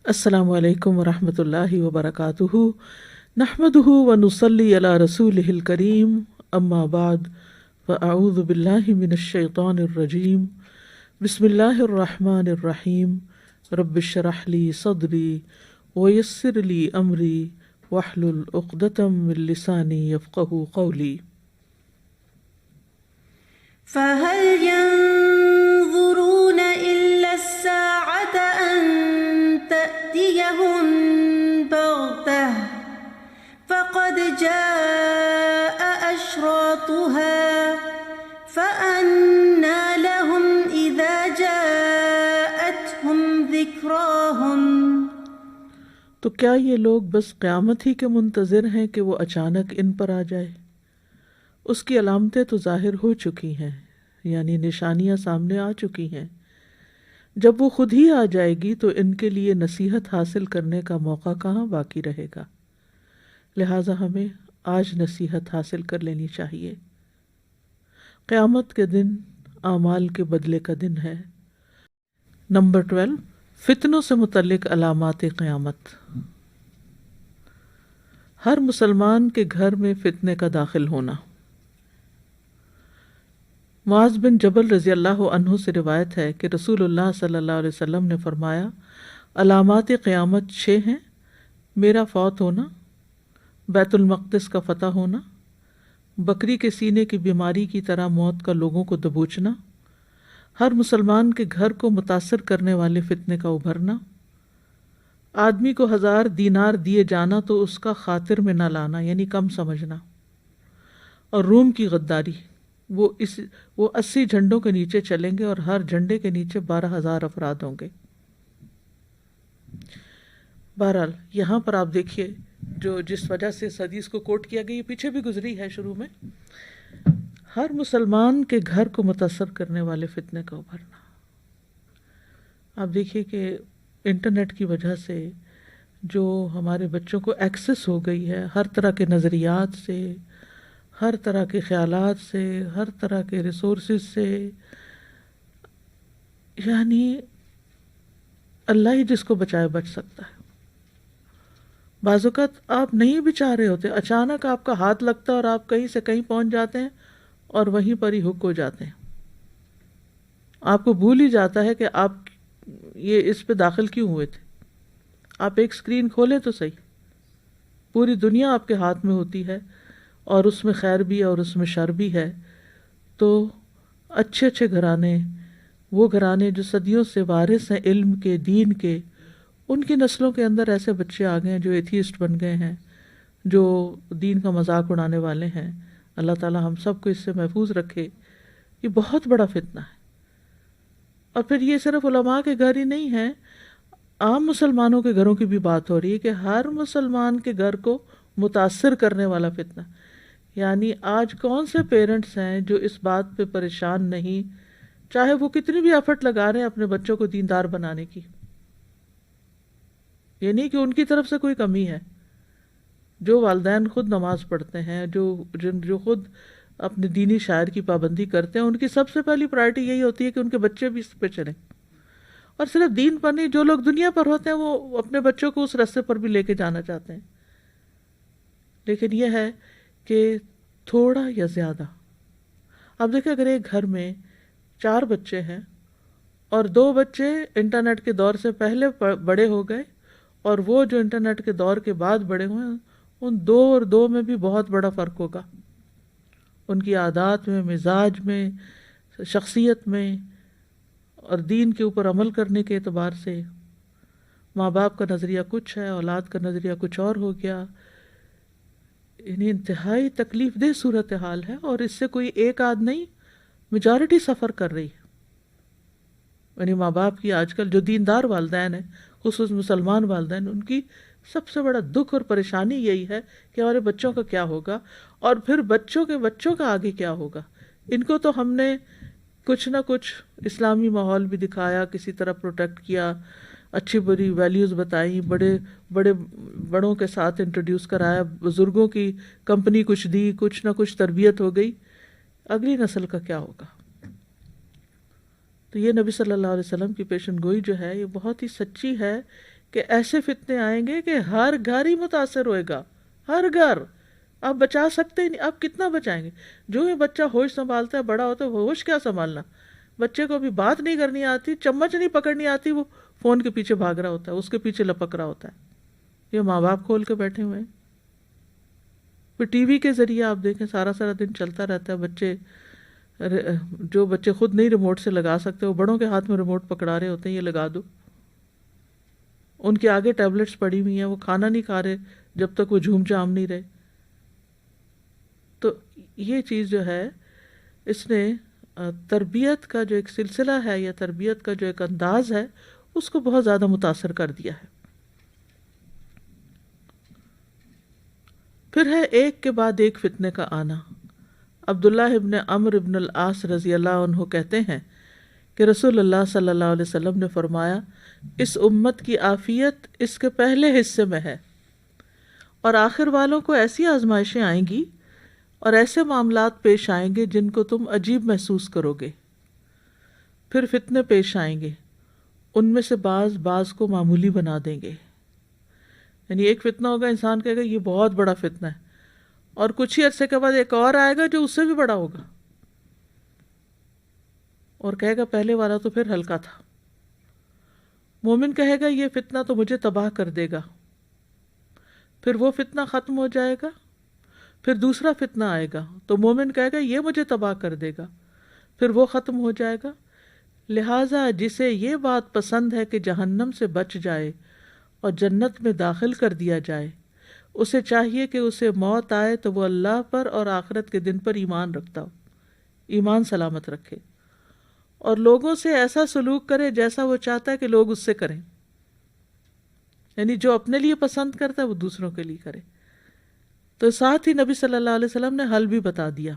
السلام علیکم ورحمۃ اللہ وبرکاتہ، نحمدہ ونصلی علی رسولہ الکریم، اما بعد فاعوذ باللہ من الشیطان الرجیم، بسم اللہ الرحمن الرحیم، رب اشرح لی صدری ویسر لی امری واحلل عقدۃ من لسانی یفقہوا قولی۔ فَهَلْ يَنظُرُونَ إِلَّا السَّاعَةَ أَن تَأْتِيَهُم بَغْتَةً فَقَدْ جَاءَ أَشْرَاطُهَا فَأَنَّىٰ لَهُمْ إِذَا جَاءَتْهُمْ ذِكْرَاهُمْ۔ تو کیا یہ لوگ بس قیامت ہی کے منتظر ہیں کہ وہ اچانک ان پر آ جائے؟ اس کی علامتیں تو ظاہر ہو چکی ہیں، یعنی نشانیاں سامنے آ چکی ہیں۔ جب وہ خود ہی آ جائے گی تو ان کے لیے نصیحت حاصل کرنے کا موقع کہاں باقی رہے گا، لہٰذا ہمیں آج نصیحت حاصل کر لینی چاہیے۔ قیامت کے دن اعمال کے بدلے کا دن ہے۔ نمبر 12، فتنوں سے متعلق علامات قیامت۔ ہر مسلمان کے گھر میں فتنے کا داخل ہونا۔ معاذ بن جبل رضی اللہ عنہ سے روایت ہے کہ رسول اللہ صلی اللہ علیہ وسلم نے فرمایا، علامات قیامت 6 ہیں: میرا فوت ہونا، بیت المقدس کا فتح ہونا، بکری کے سینے کی بیماری کی طرح موت کا لوگوں کو دبوچنا، ہر مسلمان کے گھر کو متاثر کرنے والے فتنے کا ابھرنا، آدمی کو 1000 دینار دیے جانا تو اس کا خاطر میں نہ لانا یعنی کم سمجھنا، اور روم کی غداری، وہ 80 جھنڈوں کے نیچے چلیں گے اور ہر جھنڈے کے نیچے 12,000 افراد ہوں گے۔ بہرحال یہاں پر آپ دیکھیے جو جس وجہ سے اس حدیث کو کوٹ کیا گیا، یہ پیچھے بھی گزری ہے شروع میں، ہر مسلمان کے گھر کو متاثر کرنے والے فتنے کا ابھرنا۔ آپ دیکھیے کہ انٹرنیٹ کی وجہ سے جو ہمارے بچوں کو ایکسس ہو گئی ہے ہر طرح کے نظریات سے، ہر طرح کے خیالات سے، ہر طرح کے ریسورسز سے، یعنی اللہ ہی جس کو بچائے بچ سکتا ہے۔ بعض اوقات آپ نہیں بھی چاہ رہے ہوتے، اچانک آپ کا ہاتھ لگتا ہے اور آپ کہیں سے کہیں پہنچ جاتے ہیں اور وہیں پر ہی ہک ہو جاتے ہیں۔ آپ کو بھول ہی جاتا ہے کہ آپ یہ اس پہ داخل کیوں ہوئے تھے۔ آپ ایک اسکرین کھولیں تو صحیح، پوری دنیا آپ کے ہاتھ میں ہوتی ہے اور اس میں خیر بھی ہے اور اس میں شر بھی ہے۔ تو اچھے اچھے گھرانے، وہ گھرانے جو صدیوں سے وارث ہیں علم کے، دین کے، ان کی نسلوں کے اندر ایسے بچے آ گئے ہیں جو ایتھیسٹ بن گئے ہیں، جو دین کا مذاق اڑانے والے ہیں۔ اللہ تعالی ہم سب کو اس سے محفوظ رکھے۔ یہ بہت بڑا فتنہ ہے۔ اور پھر یہ صرف علماء کے گھر ہی نہیں ہے، عام مسلمانوں کے گھروں کی بھی بات ہو رہی ہے کہ ہر مسلمان کے گھر کو متاثر کرنے والا فتنہ۔ یعنی آج کون سے پیرنٹس ہیں جو اس بات پہ پریشان نہیں، چاہے وہ کتنی بھی ایفرٹ لگا رہے ہیں اپنے بچوں کو دیندار بنانے کی، یہ نہیں کہ ان کی طرف سے کوئی کمی ہے۔ جو والدین خود نماز پڑھتے ہیں، جو خود اپنے دینی شاعر کی پابندی کرتے ہیں، ان کی سب سے پہلی پرائرٹی یہی ہوتی ہے کہ ان کے بچے بھی اس پہ چلیں۔ اور صرف دین پر نہیں، جو لوگ دنیا پر ہوتے ہیں وہ اپنے بچوں کو اس راستے پر بھی لے کے جانا چاہتے ہیں۔ لیکن یہ ہے کہ تھوڑا یا زیادہ، اب دیکھیں اگر ایک گھر میں 4 بچے ہیں اور 2 بچے انٹرنیٹ کے دور سے پہلے بڑے ہو گئے اور وہ جو انٹرنیٹ کے دور کے بعد بڑے ہوئے ہیں، ان 2 اور 2 میں بھی بہت بڑا فرق ہوگا، ان کی عادات میں، مزاج میں، شخصیت میں، اور دین کے اوپر عمل کرنے کے اعتبار سے۔ ماں باپ کا نظریہ کچھ ہے، اولاد کا نظریہ کچھ اور ہو گیا۔ یعنی انتہائی تکلیف دہ صورتحال ہے، اور اس سے کوئی ایک آدھ نہیں، میجارٹی سفر کر رہی ہے۔ یعنی ماں باپ کی آج کل جو دیندار والدین ہیں، خصوص مسلمان والدین، ان کی سب سے بڑا دکھ اور پریشانی یہی ہے کہ ہمارے بچوں کا کیا ہوگا، اور پھر بچوں کے بچوں کا آگے کیا ہوگا۔ ان کو تو ہم نے کچھ نہ کچھ اسلامی ماحول بھی دکھایا، کسی طرح پروٹیکٹ کیا، اچھی بری ویلیوز بتائیں، بڑوں کے ساتھ انٹروڈیوس کرایا، بزرگوں کی کمپنی کچھ دی، کچھ نہ کچھ تربیت ہو گئی۔ اگلی نسل کا کیا ہوگا؟ تو یہ نبی صلی اللہ علیہ وسلم کی پیشن گوئی جو ہے یہ بہت ہی سچی ہے کہ ایسے فتنے آئیں گے کہ ہر گھر ہی متاثر ہوئے گا، ہر گھر. آپ بچا سکتے ہی نہیں، آپ کتنا بچائیں گے؟ جو ہی بچہ ہوش سنبھالتا ہے، بڑا ہوتا ہے، وہ ہوش کیا سنبھالنا. بچے کو ابھی بات نہیں کرنی آتی، چمچ نہیں پکڑنی آتی، وہ فون کے پیچھے بھاگ رہا ہوتا ہے، اس کے پیچھے لپک رہا ہوتا ہے. یہ ماں باپ کھول کے بیٹھے ہوئے ہیں. پھر ٹی وی کے ذریعے آپ دیکھیں سارا سارا دن چلتا رہتا ہے. بچے جو بچے خود نہیں ریموٹ سے لگا سکتے، وہ بڑوں کے ہاتھ میں ریموٹ پکڑا رہے ہوتے ہیں، یہ لگا دو. ان کے آگے ٹیبلٹس پڑی ہوئی ہیں، وہ کھانا نہیں کھا رہے جب تک وہ جھوم جام نہیں رہے. تو یہ چیز جو ہے، اس نے تربیت کا جو ایک سلسلہ ہے یا تربیت کا جو ایک انداز ہے، اس کو بہت زیادہ متاثر کر دیا ہے. پھر ہے ایک کے بعد ایک فتنے کا آنا. عبداللہ ابن عمرو ابن العاص رضی اللہ عنہ کہتے ہیں کہ رسول اللہ صلی اللہ علیہ وسلم نے فرمایا، اس امت کی عافیت اس کے پہلے حصے میں ہے، اور آخر والوں کو ایسی آزمائشیں آئیں گی اور ایسے معاملات پیش آئیں گے جن کو تم عجیب محسوس کرو گے. پھر فتنے پیش آئیں گے، ان میں سے بعض کو معمولی بنا دیں گے. یعنی ایک فتنہ ہوگا، انسان کہے گا یہ بہت بڑا فتنہ ہے، اور کچھ ہی عرصے کے بعد ایک اور آئے گا جو اس سے بھی بڑا ہوگا، اور کہے گا پہلے والا تو پھر ہلکا تھا. مومن کہے گا یہ فتنہ تو مجھے تباہ کر دے گا. پھر وہ فتنہ ختم ہو جائے گا، پھر دوسرا فتنہ آئے گا تو مومن کہے گا یہ مجھے تباہ کر دے گا، پھر وہ ختم ہو جائے گا. لہٰذا جسے یہ بات پسند ہے کہ جہنم سے بچ جائے اور جنت میں داخل کر دیا جائے، اسے چاہیے کہ اسے موت آئے تو وہ اللہ پر اور آخرت کے دن پر ایمان رکھتا ہو، ایمان سلامت رکھے، اور لوگوں سے ایسا سلوک کرے جیسا وہ چاہتا ہے کہ لوگ اس سے کریں. یعنی جو اپنے لیے پسند کرتا ہے وہ دوسروں کے لیے کرے. تو ساتھ ہی نبی صلی اللہ علیہ وسلم نے حل بھی بتا دیا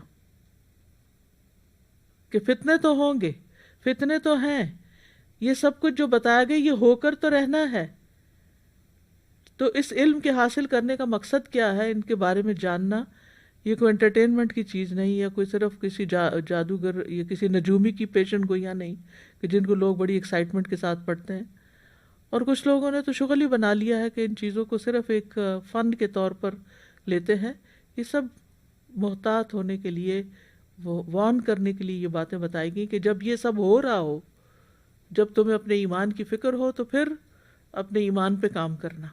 کہ فتنے تو ہوں گے، فتنے تو ہیں، یہ سب کچھ جو بتایا گیا یہ ہو کر تو رہنا ہے. تو اس علم کے حاصل کرنے کا مقصد کیا ہے؟ ان کے بارے میں جاننا. یہ کوئی انٹرٹینمنٹ کی چیز نہیں، یا کوئی صرف کسی جادوگر یا کسی نجومی کی پیشن گوئیاں نہیں کہ جن کو لوگ بڑی ایکسائٹمنٹ کے ساتھ پڑھتے ہیں. اور کچھ لوگوں نے تو شغل ہی بنا لیا ہے کہ ان چیزوں کو صرف ایک فن کے طور پر لیتے ہیں. یہ سب محتاط ہونے کے لیے، وارن کرنے کے لیے یہ باتیں بتائی گئی کہ جب یہ سب ہو رہا ہو، جب تمہیں اپنے ایمان کی فکر ہو تو پھر اپنے ایمان پہ کام کرنا.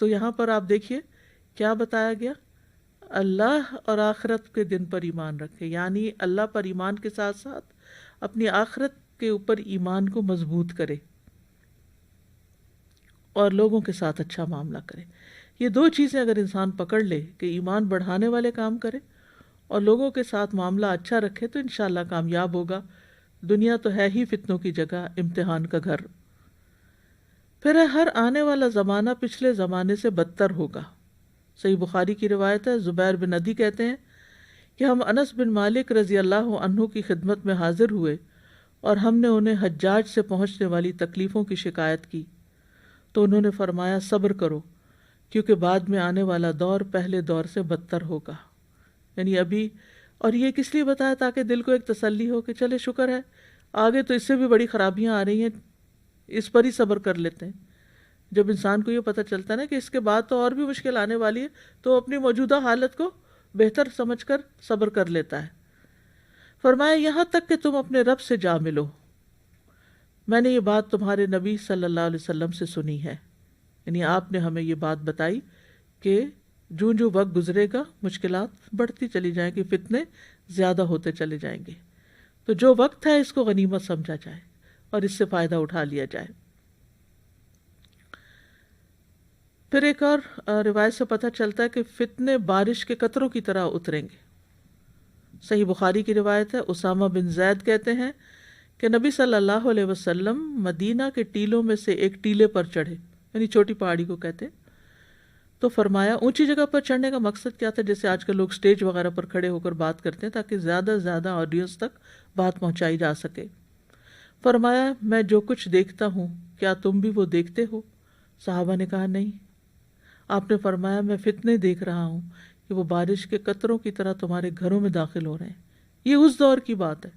تو یہاں پر آپ دیکھیے کیا بتایا گیا، اللہ اور آخرت کے دن پر ایمان رکھے، یعنی اللہ پر ایمان کے ساتھ ساتھ اپنی آخرت کے اوپر ایمان کو مضبوط کرے اور لوگوں کے ساتھ اچھا معاملہ کرے. یہ دو چیزیں اگر انسان پکڑ لے کہ ایمان بڑھانے والے کام کرے اور لوگوں کے ساتھ معاملہ اچھا رکھے، تو انشاءاللہ کامیاب ہوگا. دنیا تو ہے ہی فتنوں کی جگہ، امتحان کا گھر. پھر ہر آنے والا زمانہ پچھلے زمانے سے بدتر ہوگا. صحیح بخاری کی روایت ہے، زبیر بن عدی کہتے ہیں کہ ہم انس بن مالک رضی اللہ عنہ کی خدمت میں حاضر ہوئے اور ہم نے انہیں حجاج سے پہنچنے والی تکلیفوں کی شکایت کی، تو انہوں نے فرمایا صبر کرو، کیونکہ بعد میں آنے والا دور پہلے دور سے بدتر ہوگا. یعنی ابھی، اور یہ کس لیے بتایا؟ تاکہ دل کو ایک تسلی ہو کہ چلے شکر ہے، آگے تو اس سے بھی بڑی خرابیاں آ رہی ہیں، اس پر ہی صبر کر لیتے ہیں. جب انسان کو یہ پتہ چلتا ہے نا کہ اس کے بعد تو اور بھی مشکل آنے والی ہے، تو اپنی موجودہ حالت کو بہتر سمجھ کر صبر کر لیتا ہے. فرمایا یہاں تک کہ تم اپنے رب سے جا ملو. میں نے یہ بات تمہارے نبی صلی اللہ علیہ وسلم سے سنی ہے. یعنی آپ نے ہمیں یہ بات بتائی کہ جو جو وقت گزرے گا مشکلات بڑھتی چلی جائیں گی، فتنے زیادہ ہوتے چلے جائیں گے. تو جو وقت ہے اس کو غنیمت سمجھا جائے اور اس سے فائدہ اٹھا لیا جائے. پھر ایک اور روایت سے پتہ چلتا ہے کہ فتنے بارش کے قطروں کی طرح اتریں گے. صحیح بخاری کی روایت ہے، اسامہ بن زید کہتے ہیں کہ نبی صلی اللہ علیہ وسلم مدینہ کے ٹیلوں میں سے ایک ٹیلے پر چڑھے، یعنی چھوٹی پہاڑی کو کہتے. تو فرمایا اونچی جگہ پر چڑھنے کا مقصد کیا تھا؟ جیسے آج کل لوگ سٹیج وغیرہ پر کھڑے ہو کر بات کرتے ہیں تاکہ زیادہ سے زیادہ آڈینس تک بات پہنچائی جا سکے. فرمایا میں جو کچھ دیکھتا ہوں کیا تم بھی وہ دیکھتے ہو؟ صحابہ نے کہا نہیں. آپ نے فرمایا میں فتنے دیکھ رہا ہوں کہ وہ بارش کے قطروں کی طرح تمہارے گھروں میں داخل ہو رہے ہیں. یہ اس دور کی بات ہے.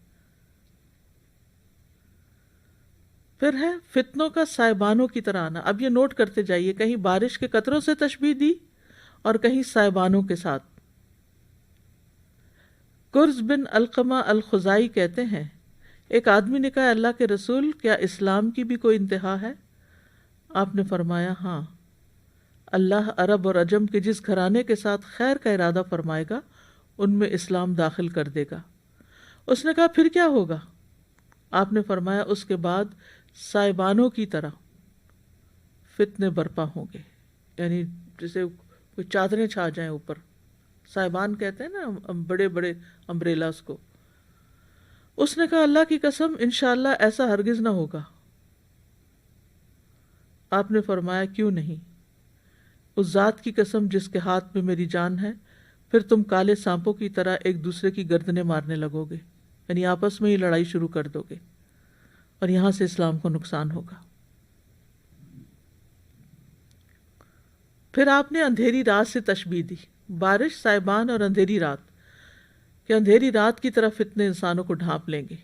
پھر ہے فتنوں کا سائبانوں کی طرح آنا. اب یہ نوٹ کرتے جائیے، کہیں بارش کے قطروں سے تشبیہ دی اور کہیں سائبانوں کے ساتھ. کرز بن علقمہ الخزائی کہتے ہیں ایک آدمی نے کہا اللہ کے رسول کیا اسلام کی بھی کوئی انتہا ہے؟ آپ نے فرمایا ہاں، اللہ عرب اور عجم کے جس گھرانے کے ساتھ خیر کا ارادہ فرمائے گا ان میں اسلام داخل کر دے گا. اس نے کہا پھر کیا ہوگا؟ آپ نے فرمایا اس کے بعد سائبانوں کی طرح فتنے برپا ہوں گے، یعنی جیسے کوئی چادریں چھا جائیں اوپر. سائبان کہتے ہیں نا بڑے بڑے امبریلاز کو. اس نے کہا اللہ کی قسم انشاءاللہ ایسا ہرگز نہ ہوگا. آپ نے فرمایا کیوں نہیں؟ اس ذات کی قسم جس کے ہاتھ میں میری جان ہے، پھر تم کالے سانپوں کی طرح ایک دوسرے کی گردنیں مارنے لگو گے، یعنی آپس میں ہی لڑائی شروع کر دو گے، اور یہاں سے اسلام کو نقصان ہوگا. پھر آپ نے اندھیری رات سے تشبیہ دی، بارش، سائبان اور اندھیری رات، کہ اندھیری رات کی طرف فتنے انسانوں کو ڈھانپ لیں گے.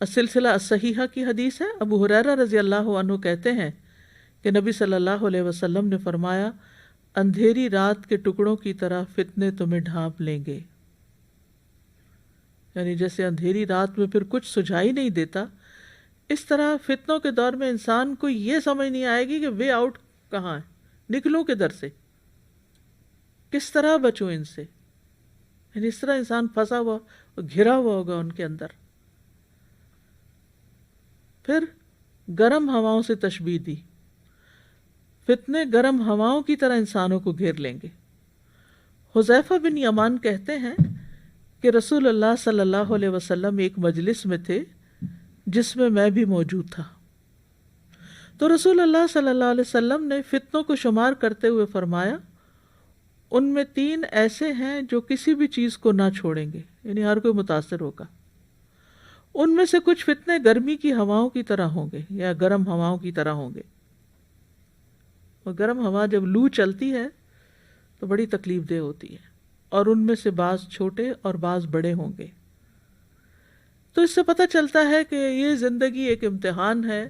السلسلہ الصحیحہ کی حدیث ہے. ابو ہریرہ رضی اللہ عنہ کہتے ہیں کہ نبی صلی اللہ علیہ وسلم نے فرمایا اندھیری رات کے ٹکڑوں کی طرح فتنے تمہیں ڈھانپ لیں گے. یعنی جیسے اندھیری رات میں پھر کچھ سجھائی نہیں دیتا، اس طرح فتنوں کے دور میں انسان کو یہ سمجھ نہیں آئے گی کہ وے آؤٹ کہاں ہے، نکلوں کدھر سے، کس طرح بچوں ان سے. یعنی اس طرح انسان پھنسا ہوا، گھرا ہوا ہوگا ان کے اندر. پھر گرم ہواؤں سے تشبیہ دی، فتنے گرم ہواؤں کی طرح انسانوں کو گھیر لیں گے. حذیفہ بن یمان کہتے ہیں کہ رسول اللہ صلی اللہ علیہ وسلم ایک مجلس میں تھے جس میں بھی موجود تھا. تو رسول اللہ صلی اللہ علیہ وسلم نے فتنوں کو شمار کرتے ہوئے فرمایا ان میں 3 ایسے ہیں جو کسی بھی چیز کو نہ چھوڑیں گے، یعنی ہر کوئی متاثر ہوگا. ان میں سے کچھ فتنے گرمی کی ہواؤں کی طرح ہوں گے یا گرم ہواؤں کی طرح ہوں گے. اور گرم ہوا جب لو چلتی ہے تو بڑی تکلیف دہ ہوتی ہے، اور ان میں سے بعض چھوٹے اور بعض بڑے ہوں گے. تو اس سے پتہ چلتا ہے کہ یہ زندگی ایک امتحان ہے.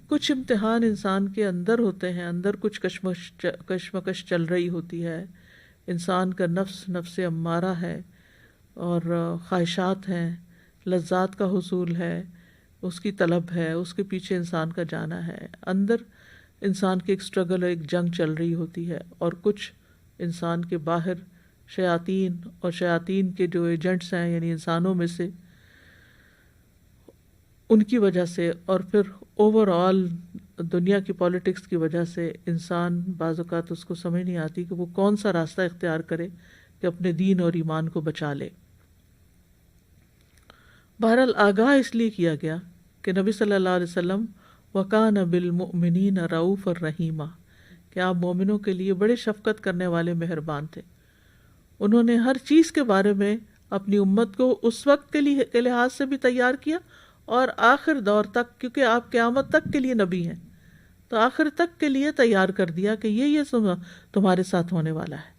کچھ امتحان انسان کے اندر ہوتے ہیں، اندر کچھ کشمکش چل رہی ہوتی ہے، انسان کا نفس امارہ ہے، اور خواہشات ہیں، لذات کا حصول ہے، اس کی طلب ہے، اس کے پیچھے انسان کا جانا ہے. اندر انسان کی ایک اسٹرگل، ایک جنگ چل رہی ہوتی ہے، اور کچھ انسان کے باہر شیاطین اور شیاطین کے جو ایجنٹس ہیں یعنی انسانوں میں سے، ان کی وجہ سے، اور پھر اوور آل دنیا کی پالیٹکس کی وجہ سے انسان بعض اوقات اس کو سمجھ نہیں آتی کہ وہ کون سا راستہ اختیار کرے کہ اپنے دین اور ایمان کو بچا لے. بہرحال آگاہ اس لیے کیا گیا کہ نبی صلی اللہ علیہ وسلم وَكَانَ بِالْمُؤْمِنِينَ رَءُوفًا رَحِيمًا، کہ آپ مومنوں کے لیے بڑے شفقت کرنے والے مہربان تھے. انہوں نے ہر چیز کے بارے میں اپنی امت کو اس وقت کے لحاظ سے بھی تیار کیا اور آخر دور تک، کیونکہ آپ قیامت تک کے لیے نبی ہیں تو آخر تک کے لیے تیار کر دیا کہ یہ تمہارے ساتھ ہونے والا ہے.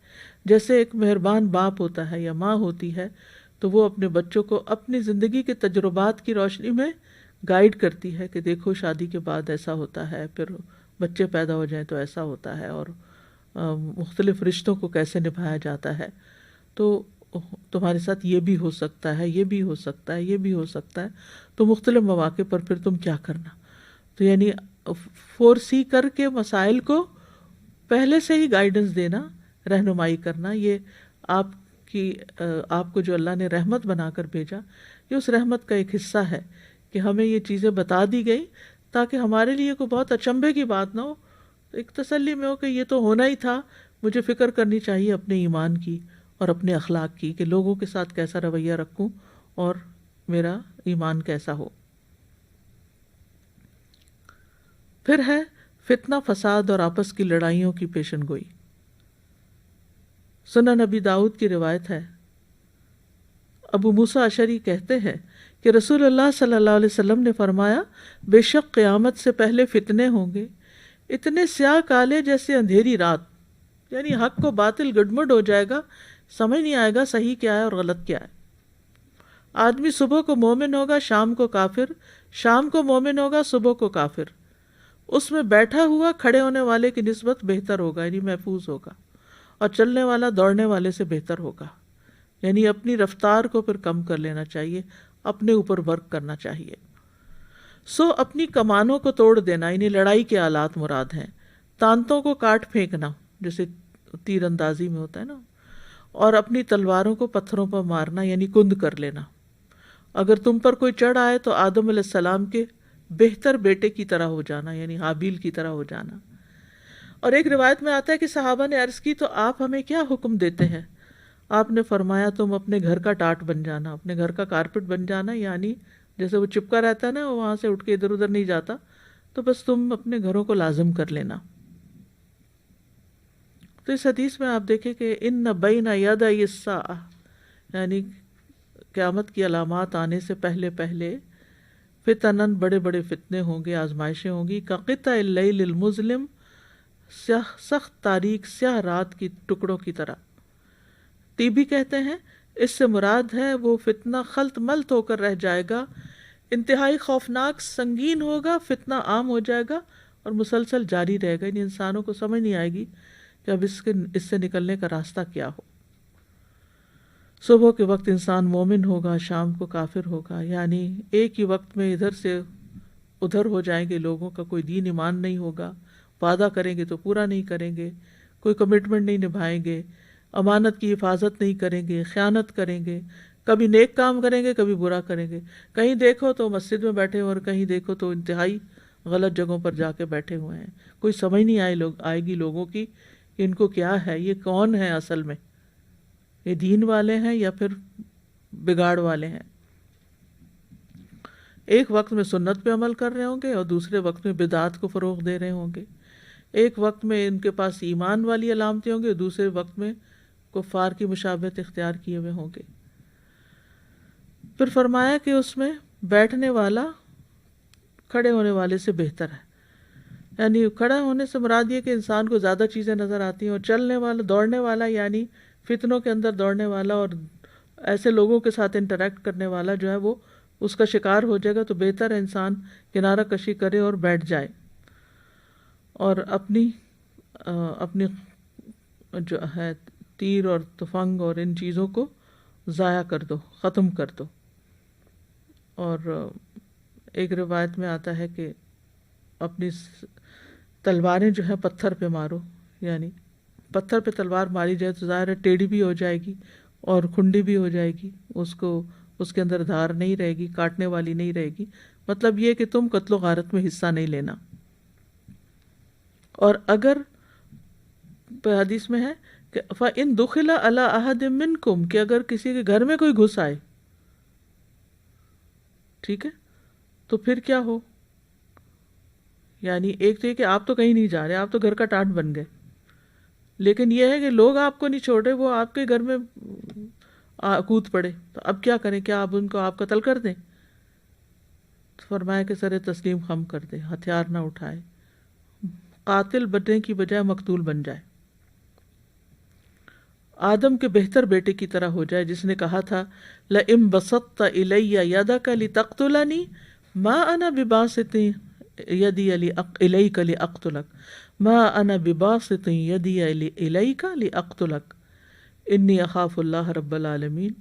جیسے ایک مہربان باپ ہوتا ہے یا ماں ہوتی ہے تو وہ اپنے بچوں کو اپنی زندگی کے تجربات کی روشنی میں گائیڈ کرتی ہے کہ دیکھو شادی کے بعد ایسا ہوتا ہے، پھر بچے پیدا ہو جائیں تو ایسا ہوتا ہے، اور مختلف رشتوں کو کیسے نبھایا جاتا ہے. تو تمہارے ساتھ یہ بھی ہو سکتا ہے، یہ بھی ہو سکتا ہے، یہ بھی ہو سکتا ہے، تو مختلف مواقع پر پھر تم کیا کرنا. تو یعنی فورسی کر کے مسائل کو پہلے سے ہی گائیڈنس دینا، رہنمائی کرنا. یہ آپ کو جو اللہ نے رحمت بنا کر بھیجا، یہ اس رحمت کا ایک حصہ ہے کہ ہمیں یہ چیزیں بتا دی گئی تاکہ ہمارے لیے کوئی بہت اچنبھے کی بات نہ ہو، ایک تسلی میں ہو کہ یہ تو ہونا ہی تھا. مجھے فکر کرنی چاہیے اپنے ایمان کی اور اپنے اخلاق کی کہ لوگوں کے ساتھ کیسا رویہ رکھوں اور میرا ایمان کیسا ہو. پھر ہے فتنہ، فساد اور آپس کی لڑائیوں کی پیشن گوئی. سنن نبی داؤد کی روایت ہے، ابو موسیٰ اشعری کہتے ہیں کہ رسول اللہ صلی اللہ علیہ وسلم نے فرمایا بے شک قیامت سے پہلے فتنے ہوں گے اتنے سیاہ کالے جیسے اندھیری رات، یعنی حق کو باطل گڈمڈ ہو جائے گا، سمجھ نہیں آئے گا صحیح کیا ہے اور غلط کیا ہے. آدمی صبح کو مومن ہوگا، شام کو کافر، شام کو مومن ہوگا، صبح کو کافر، اس میں بیٹھا ہوا کھڑے ہونے والے کی نسبت بہتر ہوگا، یعنی محفوظ ہوگا، اور چلنے والا دوڑنے والے سے بہتر ہوگا، یعنی اپنی رفتار کو پھر کم کر لینا چاہیے، اپنے اوپر ورک کرنا چاہیے۔ سو اپنی کمانوں کو توڑ دینا، یعنی لڑائی کے آلات مراد ہیں، تانتوں کو کاٹ پھینکنا جیسے تیر اندازی میں ہوتا ہے نا، اور اپنی تلواروں کو پتھروں پر مارنا یعنی کند کر لینا۔ اگر تم پر کوئی چڑھ آئے تو آدم علیہ السلام کے بہتر بیٹے کی طرح ہو جانا، یعنی حابیل کی طرح ہو جانا۔ اور ایک روایت میں آتا ہے کہ صحابہ نے عرض کی تو آپ ہمیں کیا حکم دیتے ہیں؟ آپ نے فرمایا تم اپنے گھر کا ٹاٹ بن جانا، اپنے گھر کا کارپٹ بن جانا، یعنی جیسے وہ چپکا رہتا ہے نا، وہ وہاں سے اٹھ کے ادھر ادھر نہیں جاتا، تو بس تم اپنے گھروں کو لازم کر لینا۔ تو اس حدیث میں آپ دیکھیں کہ ان بین یدی الساعہ، یعنی قیامت کی علامات آنے سے پہلے پہلے فتنن، بڑے بڑے فتنے ہوں گے، آزمائشیں ہوں گی، کقطع اللیل المظلم، سخت تاریک سیاہ رات کی ٹکڑوں کی طرح۔ طیبی کہتے ہیں اس سے مراد ہے وہ فتنہ خلط ملط ہو کر رہ جائے گا، انتہائی خوفناک سنگین ہوگا، فتنہ عام ہو جائے گا اور مسلسل جاری رہے گا، یعنی انسانوں کو سمجھ نہیں آئے گی کہ اب اس سے نکلنے کا راستہ کیا ہو۔ صبح کے وقت انسان مومن ہوگا، شام کو کافر ہوگا، یعنی ایک ہی وقت میں ادھر سے ادھر ہو جائیں گے، لوگوں کا کوئی دین ایمان نہیں ہوگا، وعدہ کریں گے تو پورا نہیں کریں گے، کوئی کمٹمنٹ نہیں نبھائیں گے، امانت کی حفاظت نہیں کریں گے، خیانت کریں گے، کبھی نیک کام کریں گے کبھی برا کریں گے، کہیں دیکھو تو مسجد میں بیٹھے اور کہیں دیکھو تو انتہائی غلط جگہوں پر جا کے بیٹھے ہوئے ہیں، کوئی سمجھ نہیں آئے گی لوگوں کی کہ ان کو کیا ہے، یہ کون ہے اصل میں، یہ دین والے ہیں یا پھر بگاڑ والے ہیں۔ ایک وقت میں سنت پہ عمل کر رہے ہوں گے اور دوسرے وقت میں بدعات کو فروغ دے رہے ہوں گے، ایک وقت میں ان کے پاس ایمان والی علامتیں ہوں گی اور دوسرے وقت میں کفار کی مشابہت اختیار کیے ہوئے ہوں گے۔ پھر فرمایا کہ اس میں بیٹھنے والا کھڑے ہونے والے سے بہتر ہے، یعنی کھڑا ہونے سے مراد یہ کہ انسان کو زیادہ چیزیں نظر آتی ہیں، اور چلنے والا دوڑنے والا یعنی فتنوں کے اندر دوڑنے والا اور ایسے لوگوں کے ساتھ انٹریکٹ کرنے والا جو ہے وہ اس کا شکار ہو جائے گا، تو بہتر ہے انسان کنارہ کشی کرے اور بیٹھ جائے، اور اپنی جو ہے تیر اور تفنگ اور ان چیزوں کو ضائع کر دو، ختم کر دو۔ اور ایک روایت میں آتا ہے کہ اپنی تلواریں جو ہے پتھر پہ مارو، یعنی پتھر پہ تلوار ماری جائے تو ظاہر ہے ٹیڑھی بھی ہو جائے گی اور کھنڈی بھی ہو جائے گی، اس کے اندر دھار نہیں رہے گی، کاٹنے والی نہیں رہے گی، مطلب یہ کہ تم قتل و غارت میں حصہ نہیں لینا۔ اور اگر حدیث میں ہے کہ فَإِن دُخِلَ عَلَىٰ أَحَدٍ مِّنكُمْ، کہ اگر کسی کے گھر میں کوئی گھس آئے، ٹھیک ہے، تو پھر کیا ہو، یعنی ایک تو یہ کہ آپ تو کہیں نہیں جا رہے، آپ تو گھر کا ٹاٹ بن گئے، لیکن یہ ہے کہ لوگ آپ کو نہیں چھوڑ رہے، وہ آپ کے گھر میں کود پڑے، تو اب کیا کریں، کیا آپ ان کو آپ قتل کر دیں؟ تو فرمایا کہ سر تسلیم خم کر دیں، ہتھیار نہ اٹھائے، قاتل بننے کی بجائے مقتول بن جائے، آدم کے بہتر بیٹے کی طرح ہو جائے جس نے کہا تھا لَئِن بَسَطتَ إِلَيَّ يَدَكَ لِتَقْتُلَنِي مَا أَنَا بِبَاسِطٍ يَدِيَ إِلَيْكَ لِأَقْتُلَكَ مَا أَنَا بِبَاسِطٍ يَدِيَ إِلَيْكَ لِأَقْتُلَكَ إِنِّي أَخَافُ اللَّهَ رَبَّ الْعَالَمِينَ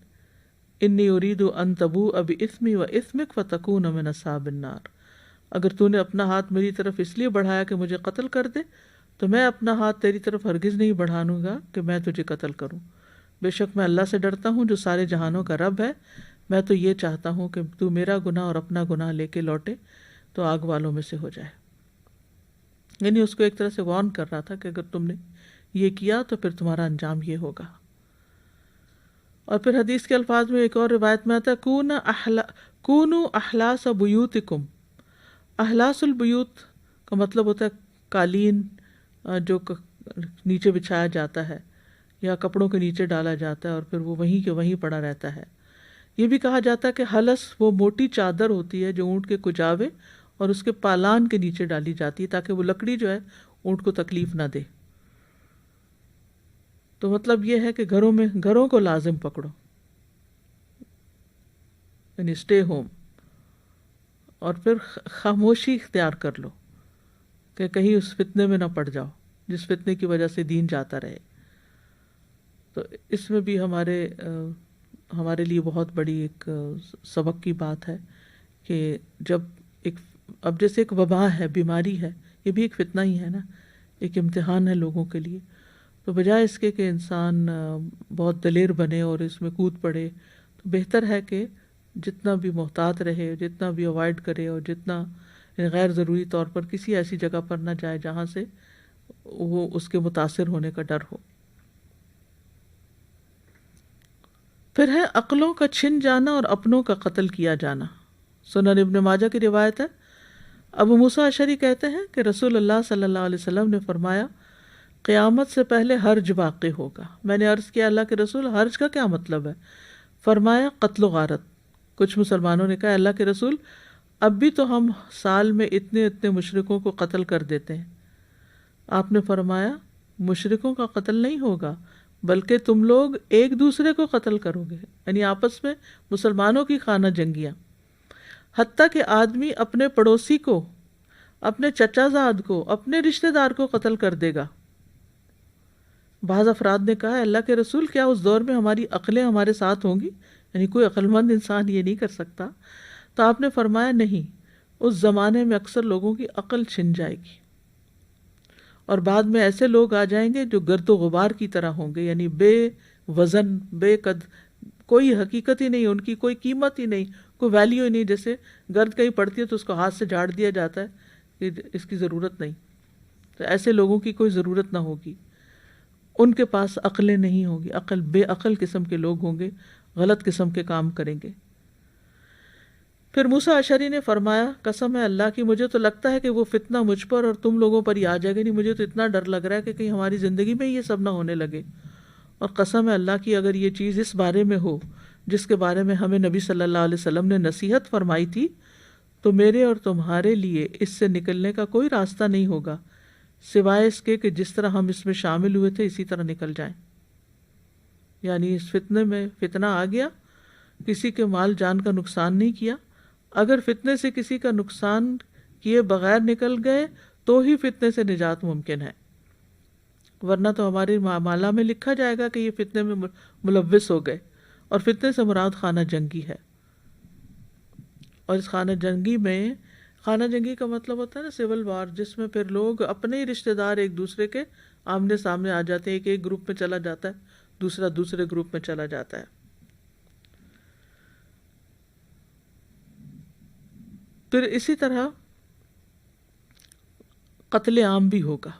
إِنِّي أُرِيدُ أَن تَبُوءَ بِإِثْمِي وَإِثْمِكَ فَتَكُونَ مِنْ أَصْحَابِ النَّارِ۔ اگر تو نے اپنا ہاتھ میری طرف اس لیے بڑھایا کہ مجھے قتل کر دے، تو میں اپنا ہاتھ تیری طرف ہرگز نہیں بڑھانوں گا کہ میں تجھے قتل کروں۔ بے شک میں اللہ سے ڈرتا ہوں جو سارے جہانوں کا رب ہے، میں تو یہ چاہتا ہوں کہ تو میرا گناہ اور اپنا گناہ لے کے لوٹے تو آگ والوں میں سے ہو جائے۔ یعنی اس کو ایک طرح سے وارن کر رہا تھا کہ اگر تم نے یہ کیا تو پھر تمہارا انجام یہ ہوگا۔ اور پھر حدیث کے الفاظ میں ایک اور روایت میں آتا ہے کونوا احلاس بیوتکم۔ احلاس البیوت کا مطلب ہوتا ہے قالین جو نیچے بچھایا جاتا ہے یا کپڑوں کے نیچے ڈالا جاتا ہے اور پھر وہ وہیں کے وہیں پڑا رہتا ہے۔ یہ بھی کہا جاتا ہے کہ حلس وہ موٹی چادر ہوتی ہے جو اونٹ کے کجاوے اور اس کے پالان کے نیچے ڈالی جاتی ہے تاکہ وہ لکڑی جو ہے اونٹ کو تکلیف نہ دے۔ تو مطلب یہ ہے کہ گھروں کو لازم پکڑو، یعنی اسٹے ہوم، اور پھر خاموشی اختیار کر لو کہ کہیں اس فتنے میں نہ پڑ جاؤ جس فتنے کی وجہ سے دین جاتا رہے. تو اس میں بھی ہمارے لیے بہت بڑی ایک سبق کی بات ہے کہ جب اب جیسے ایک وبا ہے، بیماری ہے، یہ بھی ایک فتنہ ہی ہے نا، ایک امتحان ہے لوگوں کے لیے. تو بجائے اس کے کہ انسان بہت دلیر بنے اور اس میں کود پڑے، تو بہتر ہے کہ جتنا بھی محتاط رہے، جتنا بھی اوائڈ کرے، اور جتنا غیر ضروری طور پر کسی ایسی جگہ پر نہ جائے جہاں سے وہ اس کے متاثر ہونے کا ڈر ہو. پھر ہے عقلوں کا چھن جانا اور اپنوں کا قتل کیا جانا. سنن ابن ماجہ کی روایت ہے، ابو موسیٰ اشعری کہتے ہیں کہ رسول اللہ صلی اللہ علیہ وسلم نے فرمایا قیامت سے پہلے حرج واقع ہوگا. میں نے عرض کیا اللہ کے رسول حرج کا کیا مطلب ہے؟ فرمایا قتل و غارت. کچھ مسلمانوں نے کہا اللہ کے رسول اب بھی تو ہم سال میں اتنے اتنے مشرکوں کو قتل کر دیتے ہیں. آپ نے فرمایا مشرکوں کا قتل نہیں ہوگا بلکہ تم لوگ ایک دوسرے کو قتل کرو گے، یعنی آپس میں مسلمانوں کی خانہ جنگیاں. حتیٰ کہ آدمی اپنے پڑوسی کو، اپنے چچا زاد کو، اپنے رشتہ دار کو قتل کر دے گا. بعض افراد نے کہا اللہ کے رسول کیا اس دور میں ہماری عقلیں ہمارے ساتھ ہوں گی؟ یعنی کوئی عقل مند انسان یہ نہیں کر سکتا. تو آپ نے فرمایا نہیں، اس زمانے میں اکثر لوگوں کی عقل چھن جائے گی اور بعد میں ایسے لوگ آ جائیں گے جو گرد و غبار کی طرح ہوں گے، یعنی بے وزن، بے قد، کوئی حقیقت ہی نہیں، ان کی کوئی قیمت ہی نہیں، کوئی ویلیو ہی نہیں. جیسے گرد کہیں پڑتی ہے تو اس کو ہاتھ سے جھاڑ دیا جاتا ہے کہ اس کی ضرورت نہیں. تو ایسے لوگوں کی کوئی ضرورت نہ ہوگی. ان کے پاس عقلیں نہیں ہوں گی، بے عقل قسم کے لوگ ہوں گے، غلط قسم کے کام کریں گے. پھر موسیٰ اشعری نے فرمایا قسم ہے اللہ کی مجھے تو لگتا ہے کہ وہ فتنہ مجھ پر اور تم لوگوں پر ہی آ جائے گا. نہیں، مجھے تو اتنا ڈر لگ رہا ہے کہ کہیں ہماری زندگی میں یہ سب نہ ہونے لگے. اور قسم ہے اللہ کی اگر یہ چیز اس بارے میں ہو جس کے بارے میں ہمیں نبی صلی اللہ علیہ وسلم نے نصیحت فرمائی تھی تو میرے اور تمہارے لیے اس سے نکلنے کا کوئی راستہ نہیں ہوگا سوائے اس کے کہ جس طرح ہم اس میں شامل ہوئے تھے اسی طرح نکل جائیں. یعنی اس فتنے میں فتنہ آ گیا، کسی کے مال جان کا نقصان نہیں کیا. اگر فتنے سے کسی کا نقصان کیے بغیر نکل گئے تو ہی فتنے سے نجات ممکن ہے، ورنہ تو ہماری معاملہ میں لکھا جائے گا کہ یہ فتنے میں ملوث ہو گئے. اور فتنے سے مراد خانہ جنگی ہے. اور اس خانہ جنگی کا مطلب ہوتا ہے نا سول وار، جس میں پھر لوگ اپنے ہی رشتہ دار ایک دوسرے کے آمنے سامنے آ جاتے ہیں. ایک گروپ میں چلا جاتا ہے، دوسرا دوسرے گروپ میں چلا جاتا ہے. پھر اسی طرح قتل عام بھی ہوگا.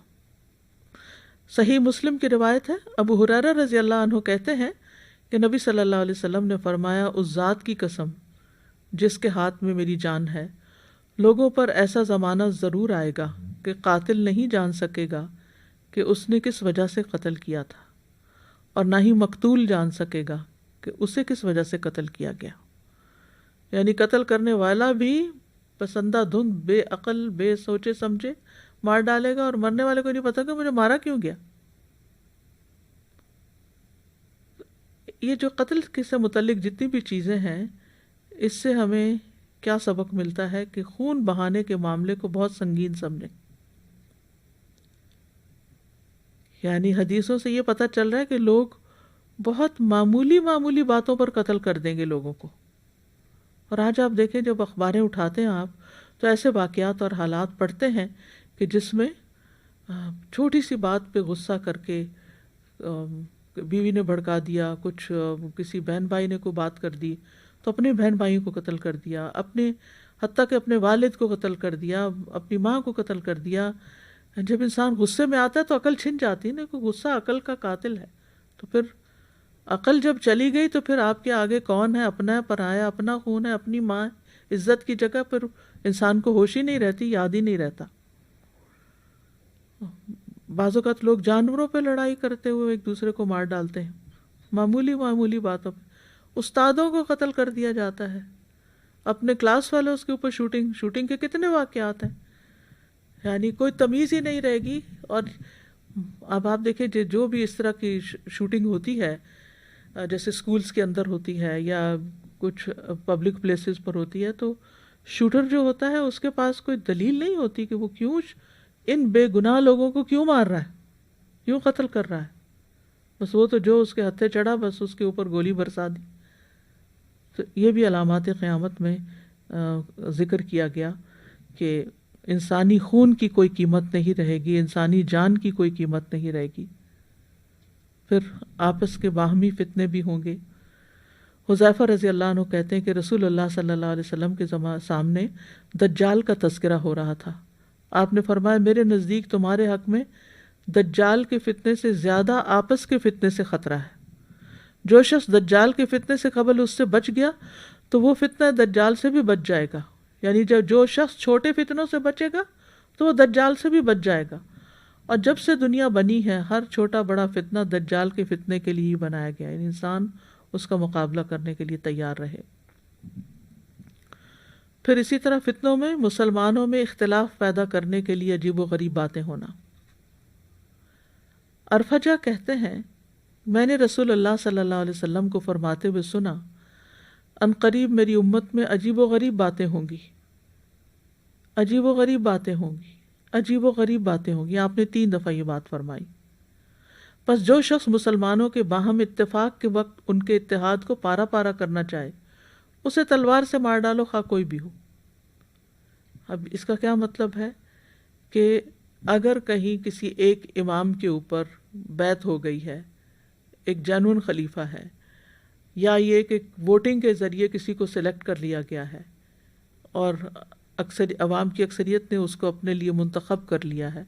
صحیح مسلم کی روایت ہے، ابو ہریرہ رضی اللہ عنہ کہتے ہیں کہ نبی صلی اللہ علیہ وسلم نے فرمایا اس ذات کی قسم جس کے ہاتھ میں میری جان ہے، لوگوں پر ایسا زمانہ ضرور آئے گا کہ قاتل نہیں جان سکے گا کہ اس نے کس وجہ سے قتل کیا تھا، اور نہ ہی مقتول جان سکے گا کہ اسے کس وجہ سے قتل کیا گیا. یعنی قتل کرنے والا بھی پسندہ دھند، بے عقل، بے سوچے سمجھے مار ڈالے گا، اور مرنے والے کو نہیں پتا کہ مجھے مارا کیوں گیا. یہ جو قتل سے متعلق جتنی بھی چیزیں ہیں، اس سے ہمیں کیا سبق ملتا ہے کہ خون بہانے کے معاملے کو بہت سنگین سمجھیں. یعنی حدیثوں سے یہ پتہ چل رہا ہے کہ لوگ بہت معمولی باتوں پر قتل کر دیں گے لوگوں کو. اور آج آپ دیکھیں جب اخباریں اٹھاتے ہیں آپ تو ایسے واقعات اور حالات پڑھتے ہیں کہ جس میں چھوٹی سی بات پہ غصہ کر کے بیوی نے بھڑکا دیا، کچھ کسی بہن بھائی نے کوئی بات کر دی تو اپنے بہن بھائیوں کو قتل کر دیا، حتیٰ کہ اپنے والد کو قتل کر دیا، اپنی ماں کو قتل کر دیا. جب انسان غصے میں آتا ہے تو عقل چھن جاتی ہے نا، کہ غصہ عقل کا قاتل ہے. تو پھر عقل جب چلی گئی تو پھر آپ کے آگے کون ہے، اپنا ہے پرایا، اپنا خون ہے، اپنی ماں ہے. عزت کی جگہ پھر انسان کو ہوش ہی نہیں رہتی، یاد ہی نہیں رہتا. بعض اوقات لوگ جانوروں پہ لڑائی کرتے ہوئے ایک دوسرے کو مار ڈالتے ہیں، معمولی باتوں پہ. استادوں کو قتل کر دیا جاتا ہے، اپنے کلاس فیلوز کے اوپر شوٹنگ کے کتنے واقعات ہیں. یعنی کوئی تمیز ہی نہیں رہے گی. اور اب آپ دیکھیں جو بھی اس طرح کی شوٹنگ ہوتی ہے، جیسے سکولز کے اندر ہوتی ہے یا کچھ پبلک پلیسز پر ہوتی ہے، تو شوٹر جو ہوتا ہے اس کے پاس کوئی دلیل نہیں ہوتی کہ وہ کیوں ان بے گناہ لوگوں کو کیوں مار رہا ہے، کیوں قتل کر رہا ہے، بس وہ تو جو اس کے ہتھے چڑھا بس اس کے اوپر گولی برسا دی۔ تو یہ بھی علامات قیامت میں ذکر کیا گیا کہ انسانی خون کی کوئی قیمت نہیں رہے گی، انسانی جان کی کوئی قیمت نہیں رہے گی، پھر آپس کے باہمی فتنے بھی ہوں گے۔ حذیفہ رضی اللہ عنہ کہتے ہیں کہ رسول اللہ صلی اللہ علیہ وسلم کے سامنے دجال کا تذکرہ ہو رہا تھا۔ آپ نے فرمایا میرے نزدیک تمہارے حق میں دجال کے فتنے سے زیادہ آپس کے فتنے سے خطرہ ہے۔ جو شخص دجال کے فتنے سے قبل اس سے بچ گیا تو وہ فتنہ دجال سے بھی بچ جائے گا، یعنی جب جو شخص چھوٹے فتنوں سے بچے گا تو وہ دجال سے بھی بچ جائے گا۔ اور جب سے دنیا بنی ہے ہر چھوٹا بڑا فتنہ دجال کے فتنے کے لیے ہی بنایا گیا، یعنی انسان اس کا مقابلہ کرنے کے لیے تیار رہے۔ پھر اسی طرح فتنوں میں مسلمانوں میں اختلاف پیدا کرنے کے لیے عجیب و غریب باتیں ہونا۔ ارفجہ کہتے ہیں میں نے رسول اللہ صلی اللہ علیہ وسلم کو فرماتے ہوئے سنا، ان قریب میری امت میں عجیب و غریب باتیں ہوں گی، عجیب و غریب باتیں ہوں گی، عجیب و غریب باتیں ہوں گی۔ آپ نے 3 دفعہ یہ بات فرمائی۔ پس جو شخص مسلمانوں کے باہم اتفاق کے وقت ان کے اتحاد کو پارا پارا کرنا چاہے اسے تلوار سے مار ڈالو، خواہ کوئی بھی ہو۔ اب اس کا کیا مطلب ہے کہ اگر کہیں کسی ایک امام کے اوپر بیعت ہو گئی ہے، ایک جینون خلیفہ ہے، یا یہ کہ ووٹنگ کے ذریعے کسی کو سلیکٹ کر لیا گیا ہے اور عوام کی اکثریت نے اس کو اپنے لیے منتخب کر لیا ہے،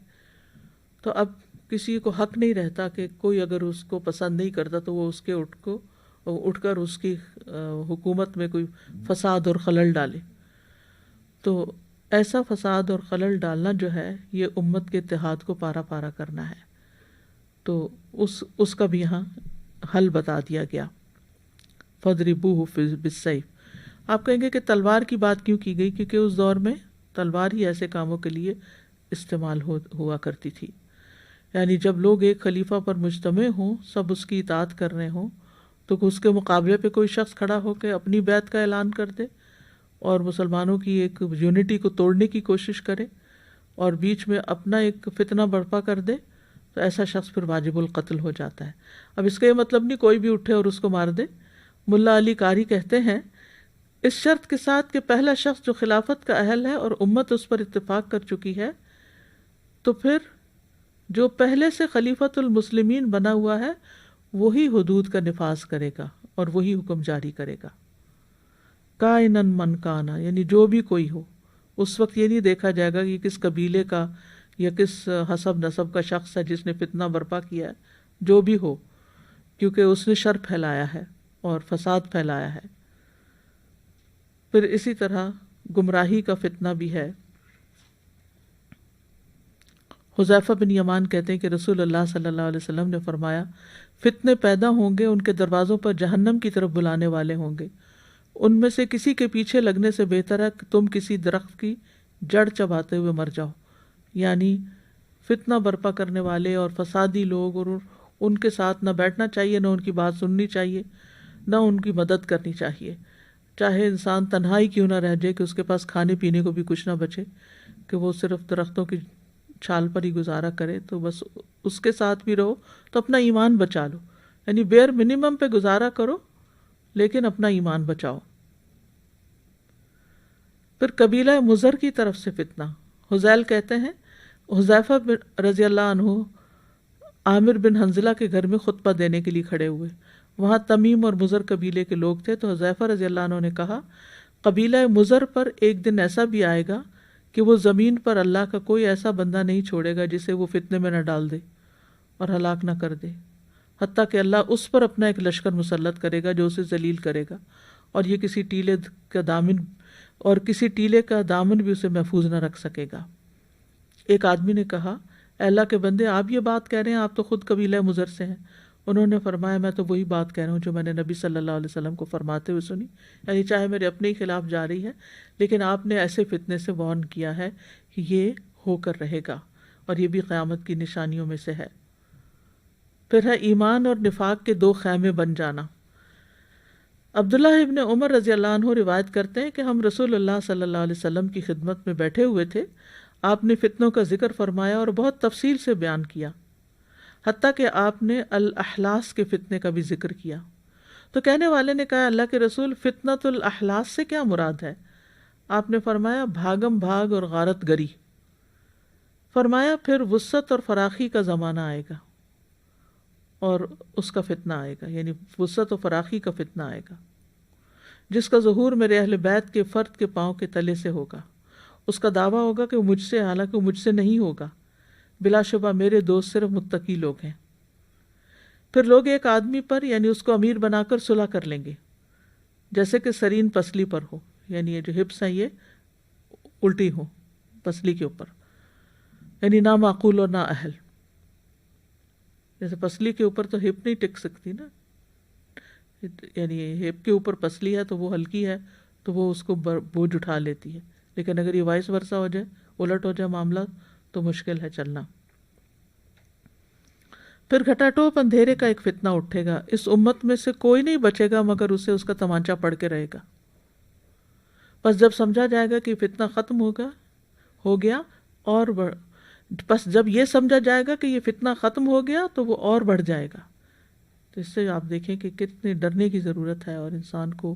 تو اب کسی کو حق نہیں رہتا کہ کوئی اگر اس کو پسند نہیں کرتا تو وہ اس کے اٹھ کر اس کی حکومت میں کوئی فساد اور خلل ڈالے۔ تو ایسا فساد اور خلل ڈالنا جو ہے یہ امت کے اتحاد کو پارا پارا کرنا ہے، تو اس کا بھی یہاں حل بتا دیا گیا۔ فَاضْرِبُوهُ بِالسَّيْفِ۔ آپ کہیں گے کہ تلوار کی بات کیوں کی گئی؟ کیونکہ اس دور میں تلوار ہی ایسے کاموں کے لیے استعمال ہوا کرتی تھی، یعنی جب لوگ ایک خلیفہ پر مجتمع ہوں، سب اس کی اطاعت کر رہے ہوں، تو اس کے مقابلے پہ کوئی شخص کھڑا ہو کے اپنی بیعت کا اعلان کر دے اور مسلمانوں کی ایک یونٹی کو توڑنے کی کوشش کرے اور بیچ میں اپنا ایک فتنہ برپا کر دے، تو ایسا شخص پھر واجب القتل ہو جاتا ہے۔ اب اس کا یہ مطلب نہیں کوئی بھی اٹھے اور اس کو مار دے۔ ملا علی قاری کہتے ہیں اس شرط کے ساتھ کہ پہلا شخص جو خلافت کا اہل ہے اور امت اس پر اتفاق کر چکی ہے، تو پھر جو پہلے سے خلیفۃ المسلمین بنا ہوا ہے وہی حدود کا نفاذ کرے گا اور وہی حکم جاری کرے گا۔ کائنن من کانا، یعنی جو بھی کوئی ہو، اس وقت یہ نہیں دیکھا جائے گا کہ کس قبیلے کا یا کس حسب نسب کا شخص ہے جس نے فتنہ برپا کیا ہے، جو بھی ہو، کیونکہ اس نے شر پھیلایا ہے اور فساد پھیلایا ہے۔ پھر اسی طرح گمراہی کا فتنہ بھی ہے۔ حذیفہ بن یمان کہتے ہیں کہ رسول اللہ صلی اللہ علیہ وسلم نے فرمایا فتنے پیدا ہوں گے، ان کے دروازوں پر جہنم کی طرف بلانے والے ہوں گے، ان میں سے کسی کے پیچھے لگنے سے بہتر ہے کہ تم کسی درخت کی جڑ چباتے ہوئے مر جاؤ۔ یعنی فتنہ برپا کرنے والے اور فسادی لوگ، اور ان کے ساتھ نہ بیٹھنا چاہیے، نہ ان کی بات سننی چاہیے، نہ ان کی مدد کرنی چاہیے، چاہے انسان تنہائی کیوں نہ رہ جائے کہ اس کے پاس کھانے پینے کو بھی کچھ نہ بچے، کہ وہ صرف درختوں کی چھال پر ہی گزارا کرے، تو بس اس کے ساتھ بھی رہو تو اپنا ایمان بچا لو، یعنی بیئر منیمم پہ گزارا کرو لیکن اپنا ایمان بچاؤ۔ پھر قبیلہ مضر کی طرف سے فتنہ۔ حذیل کہتے ہیں حذیفہ رضی اللہ عنہ عامر بن حنظلہ کے گھر میں خطبہ دینے کے لیے کھڑے ہوئے، وہاں تمیم اور مضر قبیلے کے لوگ تھے، تو حذیفہ رضی اللہ عنہ نے کہا قبیلہ مضر پر ایک دن ایسا بھی آئے گا کہ وہ زمین پر اللہ کا کوئی ایسا بندہ نہیں چھوڑے گا جسے وہ فتنے میں نہ ڈال دے اور ہلاک نہ کر دے، حتیٰ کہ اللہ اس پر اپنا ایک لشکر مسلط کرے گا جو اسے ذلیل کرے گا، اور یہ کسی ٹیلے کا دامن بھی اسے محفوظ نہ رکھ سکے گا۔ ایک آدمی نے کہا اے اللہ کے بندے، آپ یہ بات کہہ رہے ہیں، آپ تو خود قبیلہ مضر سے ہیں۔ انہوں نے فرمایا میں تو وہی بات کہہ رہا ہوں جو میں نے نبی صلی اللہ علیہ وسلم کو فرماتے ہوئے سنی، یعنی چاہے میرے اپنے ہی خلاف جا رہی ہے لیکن آپ نے ایسے فتنے سے وارن کیا ہے کہ یہ ہو کر رہے گا، اور یہ بھی قیامت کی نشانیوں میں سے ہے۔ پھر ہے ایمان اور نفاق کے 2 خیمے بن جانا۔ عبداللہ ابن عمر رضی اللہ عنہ روایت کرتے ہیں کہ ہم رسول اللہ صلی اللہ علیہ وسلم کی خدمت میں بیٹھے ہوئے تھے، آپ نے فتنوں کا ذکر فرمایا اور بہت تفصیل سے بیان کیا، حتیٰ کہ آپ نے الاحلاس کے فتنے کا بھی ذکر کیا۔ تو کہنے والے نے کہا اللہ کے رسول فتنۃ الاحلاس سے کیا مراد ہے؟ آپ نے فرمایا بھاگم بھاگ اور غارت گری۔ فرمایا پھر وسعت اور فراخی کا زمانہ آئے گا اور اس کا فتنہ آئے گا، یعنی وسعت و فراخی کا فتنہ آئے گا، جس کا ظہور میرے اہل بیت کے فرد کے پاؤں کے تلے سے ہوگا۔ اس کا دعویٰ ہوگا کہ وہ مجھ سے، حالانکہ وہ مجھ سے نہیں ہوگا، بلا شبہ میرے دوست صرف متقی لوگ ہیں۔ پھر لوگ ایک آدمی پر یعنی اس کو امیر بنا کر صلح کر لیں گے، جیسے کہ سرین پسلی پر ہو، یعنی یہ جو ہپس ہیں یہ الٹی ہو پسلی کے اوپر، یعنی نہ معقول اور نہ اہل۔ جیسے پسلی کے اوپر تو ہپ نہیں ٹک سکتی نا، یعنی ہپ کے اوپر پسلی ہے تو وہ ہلکی ہے تو وہ اس کو بوجھ اٹھا لیتی ہے، لیکن اگر یہ وائس ورثہ ہو جائے، الٹ ہو جائے معاملہ، تو مشکل ہے چلنا۔ پھر گھٹا ٹوپ اندھیرے کا ایک فتنہ اٹھے گا، اس امت میں سے کوئی نہیں بچے گا مگر اسے اس کا تمانچہ پڑ کے رہے گا۔ پس جب سمجھا جائے گا کہ فتنہ ختم ہو گیا اور پس جب یہ سمجھا جائے گا کہ یہ فتنہ ختم ہو گیا تو وہ اور بڑھ جائے گا۔ تو اس سے آپ دیکھیں کہ کتنے ڈرنے کی ضرورت ہے اور انسان کو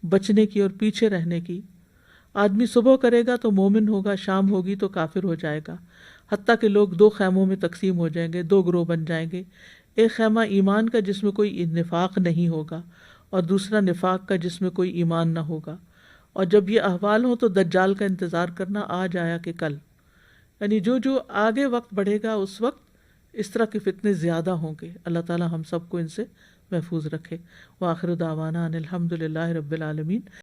بچنے کی اور پیچھے رہنے کی۔ آدمی صبح کرے گا تو مومن ہوگا، شام ہوگی تو کافر ہو جائے گا، حتیٰ کہ لوگ دو خیموں میں تقسیم ہو جائیں گے، دو گروہ بن جائیں گے، ایک خیمہ ایمان کا جس میں کوئی نفاق نہیں ہوگا اور دوسرا نفاق کا جس میں کوئی ایمان نہ ہوگا۔ اور جب یہ احوال ہوں تو دجال کا انتظار کرنا، آج آیا کہ کل، یعنی جو آگے وقت بڑھے گا اس وقت اس طرح کے فتنے زیادہ ہوں گے۔ اللہ تعالی ہم سب کو ان سے محفوظ رکھے۔ وآخر دعوانا ان الحمد للہ رب العالمین۔